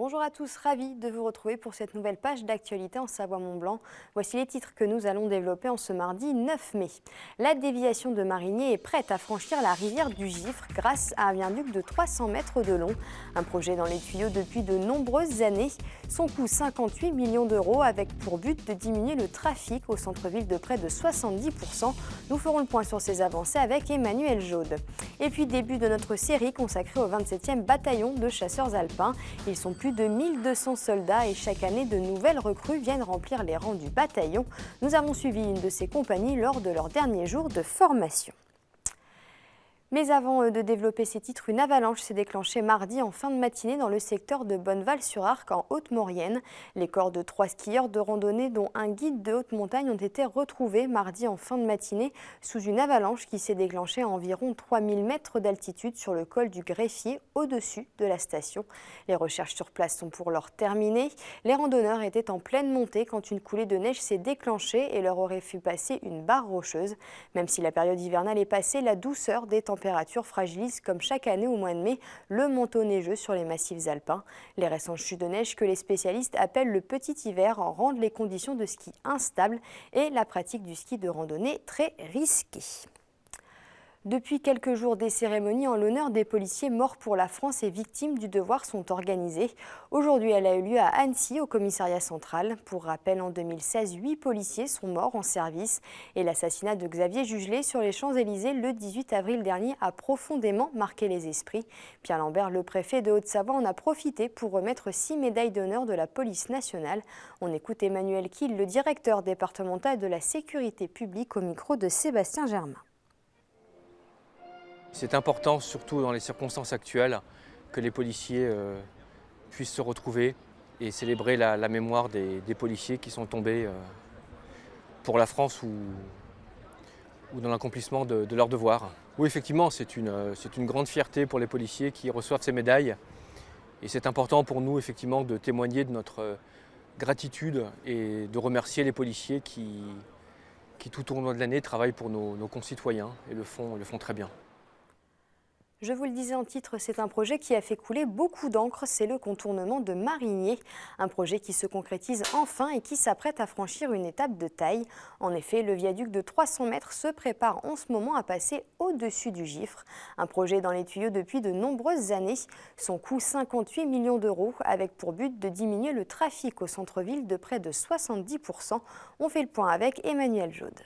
Bonjour à tous, ravi de vous retrouver pour cette nouvelle page d'actualité en Savoie-Mont-Blanc. Voici les titres que nous allons développer en ce mardi 9 mai. La déviation de Marigné est prête à franchir la rivière du Gifre grâce à un viaduc de 300 mètres de long. Un projet dans les tuyaux depuis de nombreuses années. Son coût 58 millions d'euros avec pour but de diminuer le trafic au centre-ville de près de 70%. Nous ferons le point sur ces avancées avec Emmanuel Jaude. Et puis début de notre série consacrée au 27e bataillon de chasseurs alpins. Ils sont plus de 1200 soldats et chaque année de nouvelles recrues viennent remplir les rangs du bataillon. Nous avons suivi une de ces compagnies lors de leur dernier jour de formation. Mais avant de développer ces titres, une avalanche s'est déclenchée mardi en fin de matinée dans le secteur de Bonneval-sur-Arc en Haute-Maurienne. Les corps de 3 skieurs de randonnée dont un guide de haute montagne ont été retrouvés mardi en fin de matinée sous une avalanche qui s'est déclenchée à environ 3000 mètres d'altitude sur le col du Greffier au-dessus de la station. Les recherches sur place sont pour l'heure terminées. Les randonneurs étaient en pleine montée quand une coulée de neige s'est déclenchée et leur aurait fait passer une barre rocheuse. Même si la période hivernale est passée, la douceur des températures fragilise comme chaque année au mois de mai le manteau neigeux sur les massifs alpins. Les récentes chutes de neige que les spécialistes appellent le petit hiver en rendent les conditions de ski instables et la pratique du ski de randonnée très risquée. Depuis quelques jours, des cérémonies en l'honneur des policiers morts pour la France et victimes du devoir sont organisées. Aujourd'hui, elle a eu lieu à Annecy, au commissariat central. Pour rappel, en 2016, 8 policiers sont morts en service. Et l'assassinat de Xavier Jugelé sur les Champs-Élysées le 18 avril dernier a profondément marqué les esprits. Pierre Lambert, le préfet de Haute-Savoie, en a profité pour remettre 6 médailles d'honneur de la police nationale. On écoute Emmanuel Kiel, le directeur départemental de la sécurité publique, au micro de Sébastien Germain. C'est important, surtout dans les circonstances actuelles, que les policiers puissent se retrouver et célébrer la mémoire des policiers qui sont tombés pour la France ou dans l'accomplissement de leurs devoirs. Oui, effectivement, c'est une grande fierté pour les policiers qui reçoivent ces médailles. Et c'est important pour nous, effectivement, de témoigner de notre gratitude et de remercier les policiers qui tout au long de l'année, travaillent pour nos concitoyens et le font très bien. Je vous le disais en titre, c'est un projet qui a fait couler beaucoup d'encre, c'est le contournement de Marigné. Un projet qui se concrétise enfin et qui s'apprête à franchir une étape de taille. En effet, le viaduc de 300 mètres se prépare en ce moment à passer au-dessus du Gifre. Un projet dans les tuyaux depuis de nombreuses années. Son coût 58 millions d'euros avec pour but de diminuer le trafic au centre-ville de près de 70%. On fait le point avec Emmanuel Jaude.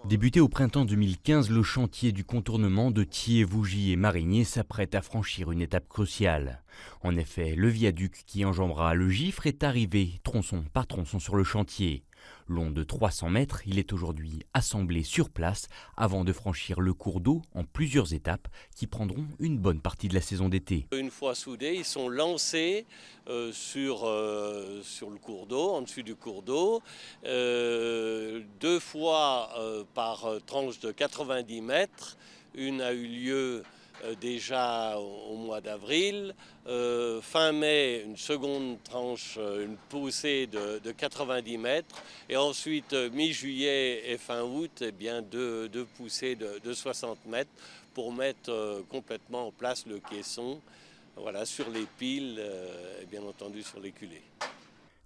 Débuté au printemps 2015, le chantier du contournement de Thiers, Vougy et Marigné s'apprête à franchir une étape cruciale. En effet, le viaduc qui enjambera le Gifre est arrivé tronçon par tronçon sur le chantier. Long de 300 mètres, il est aujourd'hui assemblé sur place avant de franchir le cours d'eau en plusieurs étapes qui prendront une bonne partie de la saison d'été. Une fois soudés, ils sont lancés sur le cours d'eau, en dessus du cours d'eau, 2 fois par tranche de 90 mètres. Une a eu lieu déjà au mois d'avril. Fin mai, une seconde tranche, une poussée de 90 mètres. Et ensuite, mi-juillet et fin août, eh bien, deux poussées de 60 mètres pour mettre complètement en place le caisson, voilà, sur les piles et bien entendu sur les culées.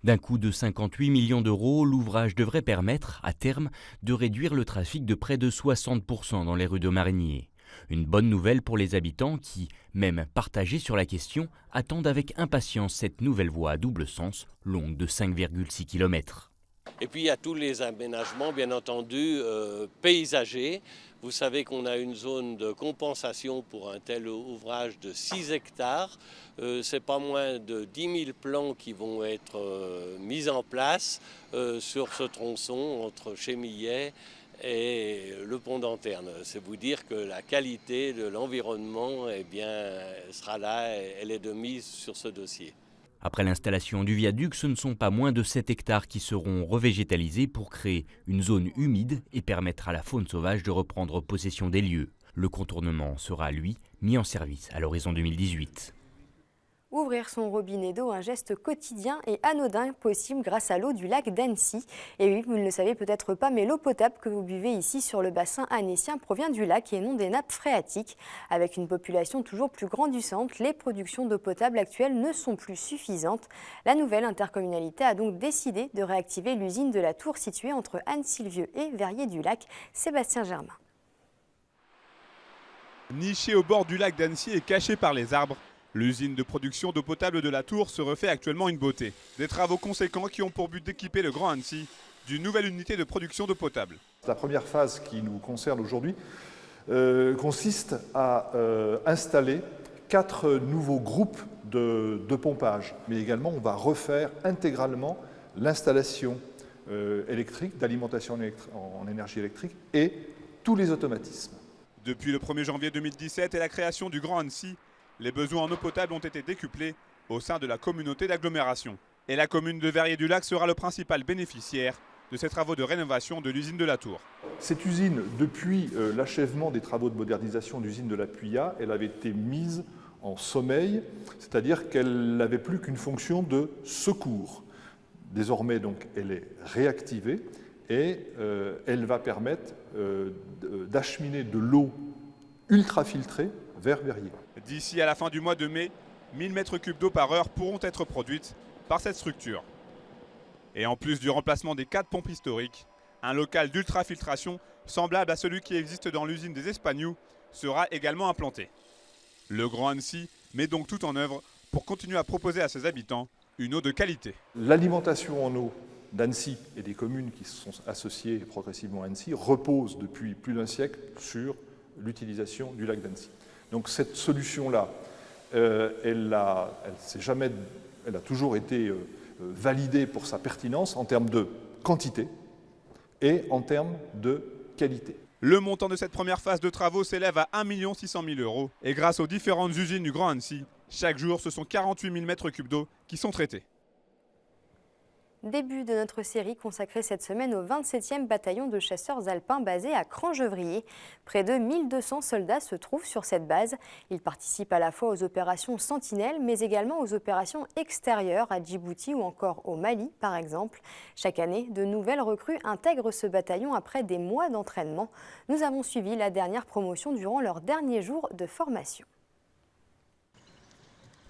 D'un coût de 58 millions d'euros, l'ouvrage devrait permettre, à terme, de réduire le trafic de près de 60% dans les rues de Marigné. Une bonne nouvelle pour les habitants qui, même partagés sur la question, attendent avec impatience cette nouvelle voie à double sens, longue de 5,6 km. Et puis il y a tous les aménagements, bien entendu, paysagers. Vous savez qu'on a une zone de compensation pour un tel ouvrage de 6 hectares. C'est pas moins de 10 000 plants qui vont être mis en place sur ce tronçon entre Chémillet et le pont d'Anterne. C'est vous dire que la qualité de l'environnement sera là, elle est de mise sur ce dossier. Après l'installation du viaduc, ce ne sont pas moins de 7 hectares qui seront revégétalisés pour créer une zone humide et permettre à la faune sauvage de reprendre possession des lieux. Le contournement sera, lui, mis en service à l'horizon 2018. Ouvrir son robinet d'eau, un geste quotidien et anodin possible grâce à l'eau du lac d'Annecy. Et oui, vous ne le savez peut-être pas, mais l'eau potable que vous buvez ici sur le bassin annécien provient du lac et non des nappes phréatiques. Avec une population toujours plus grandissante, les productions d'eau potable actuelles ne sont plus suffisantes. La nouvelle intercommunalité a donc décidé de réactiver l'usine de la Tour située entre Anne-Sylvieux et Verrier-du-Lac. Sébastien Germain. Nichée au bord du lac d'Annecy et cachée par les arbres, l'usine de production d'eau potable de la Tour se refait actuellement une beauté. Des travaux conséquents qui ont pour but d'équiper le Grand Annecy d'une nouvelle unité de production d'eau potable. La première phase qui nous concerne aujourd'hui consiste à installer 4 nouveaux groupes de pompage. Mais également, on va refaire intégralement l'installation électrique, d'alimentation en énergie électrique et tous les automatismes. Depuis le 1er janvier 2017 et la création du Grand Annecy, les besoins en eau potable ont été décuplés au sein de la communauté d'agglomération. Et la commune de Verrier-du-Lac sera le principal bénéficiaire de ces travaux de rénovation de l'usine de la Tour. Cette usine, depuis l'achèvement des travaux de modernisation de l'usine de la Puya, elle avait été mise en sommeil, c'est-à-dire qu'elle n'avait plus qu'une fonction de secours. Désormais, donc, elle est réactivée et elle va permettre d'acheminer de l'eau ultrafiltrée vers Verrier. D'ici à la fin du mois de mai, 1000 m3 d'eau par heure pourront être produites par cette structure. Et en plus du remplacement des 4 pompes historiques, un local d'ultrafiltration semblable à celui qui existe dans l'usine des Espagnols sera également implanté. Le Grand Annecy met donc tout en œuvre pour continuer à proposer à ses habitants une eau de qualité. L'alimentation en eau d'Annecy et des communes qui se sont associées progressivement à Annecy repose depuis plus d'un siècle sur l'utilisation du lac d'Annecy. Donc cette solution-là, elle a toujours été validée pour sa pertinence en termes de quantité et en termes de qualité. Le montant de cette première phase de travaux s'élève à 1 600 000 € et grâce aux différentes usines du Grand Annecy, chaque jour ce sont 48 000 m3 d'eau qui sont traités. Début de notre série consacrée cette semaine au 27e bataillon de chasseurs alpins basé à Crangevrier. Près de 1200 soldats se trouvent sur cette base. Ils participent à la fois aux opérations Sentinelle, mais également aux opérations extérieures à Djibouti ou encore au Mali, par exemple. Chaque année, de nouvelles recrues intègrent ce bataillon après des mois d'entraînement. Nous avons suivi la dernière promotion durant leur dernier jour de formation.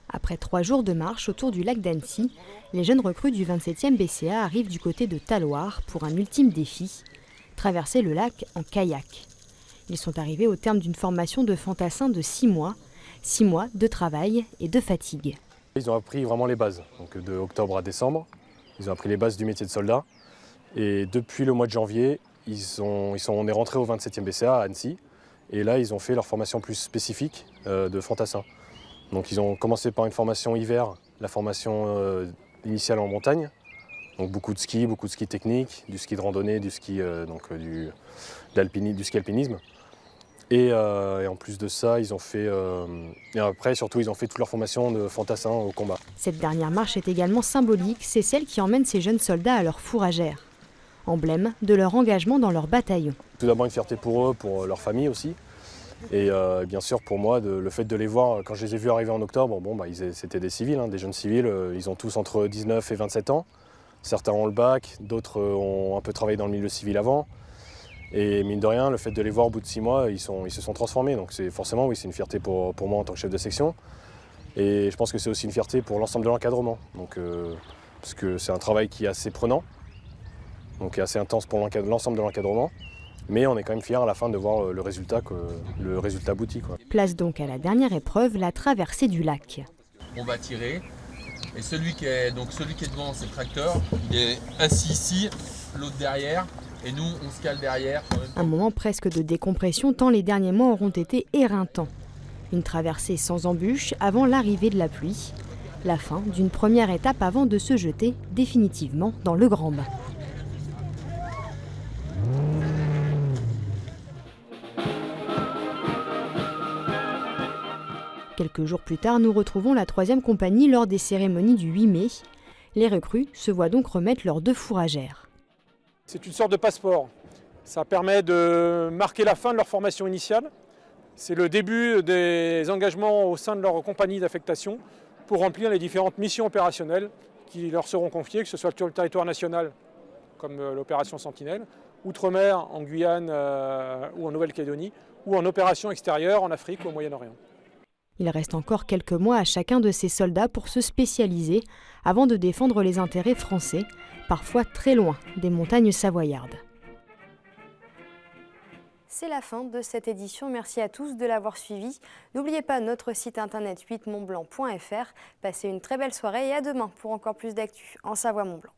Après 3 jours de marche autour du lac d'Annecy, les jeunes recrues du 27e BCA arrivent du côté de Talloires pour un ultime défi, traverser le lac en kayak. Ils sont arrivés au terme d'une formation de fantassins de 6 mois de travail et de fatigue. Ils ont appris vraiment les bases, donc de octobre à décembre. Ils ont appris les bases du métier de soldat. Et depuis le mois de janvier, on est rentré au 27e BCA à Annecy. Et là, ils ont fait leur formation plus spécifique de fantassins. Donc ils ont commencé par une formation hiver, la formation initiale en montagne. Donc beaucoup de ski technique, du ski de randonnée, du ski alpinisme. Et en plus de ça, ils ont fait, et après surtout, ils ont fait toute leur formation de fantassins au combat. Cette dernière marche est également symbolique, c'est celle qui emmène ces jeunes soldats à leur fourragère, emblème de leur engagement dans leur bataillon. Tout d'abord une fierté pour eux, pour leur famille aussi. Et bien sûr pour moi, le fait de les voir, quand je les ai vus arriver en octobre, c'était des civils, des jeunes civils, ils ont tous entre 19 et 27 ans. Certains ont le bac, d'autres ont un peu travaillé dans le milieu civil avant. Et mine de rien, le fait de les voir au bout de 6 mois, ils se sont transformés. Donc c'est forcément, oui, c'est une fierté pour moi en tant que chef de section. Et je pense que c'est aussi une fierté pour l'ensemble de l'encadrement. Parce que c'est un travail qui est assez prenant, donc assez intense pour l'ensemble de l'encadrement. Mais on est quand même fiers à la fin de voir le résultat abouti, quoi. Place donc à la dernière épreuve, la traversée du lac. On va tirer, et celui qui est devant, c'est le tracteur. Il est assis ici, l'autre derrière, et nous on se cale derrière. Un moment presque de décompression tant les derniers mois auront été éreintants. Une traversée sans embûches avant l'arrivée de la pluie. La fin d'une première étape avant de se jeter définitivement dans le grand bain. Quelques jours plus tard, nous retrouvons la 3e compagnie lors des cérémonies du 8 mai. Les recrues se voient donc remettre leurs 2 fourragères. C'est une sorte de passeport. Ça permet de marquer la fin de leur formation initiale. C'est le début des engagements au sein de leur compagnie d'affectation pour remplir les différentes missions opérationnelles qui leur seront confiées, que ce soit sur le territoire national, comme l'opération Sentinelle, outre-mer, en Guyane ou en Nouvelle-Calédonie, ou en opération extérieure en Afrique ou au Moyen-Orient. Il reste encore quelques mois à chacun de ces soldats pour se spécialiser avant de défendre les intérêts français, parfois très loin des montagnes savoyardes. C'est la fin de cette édition. Merci à tous de l'avoir suivi. N'oubliez pas notre site internet 8montblanc.fr. Passez une très belle soirée et à demain pour encore plus d'actu en Savoie-Mont-Blanc.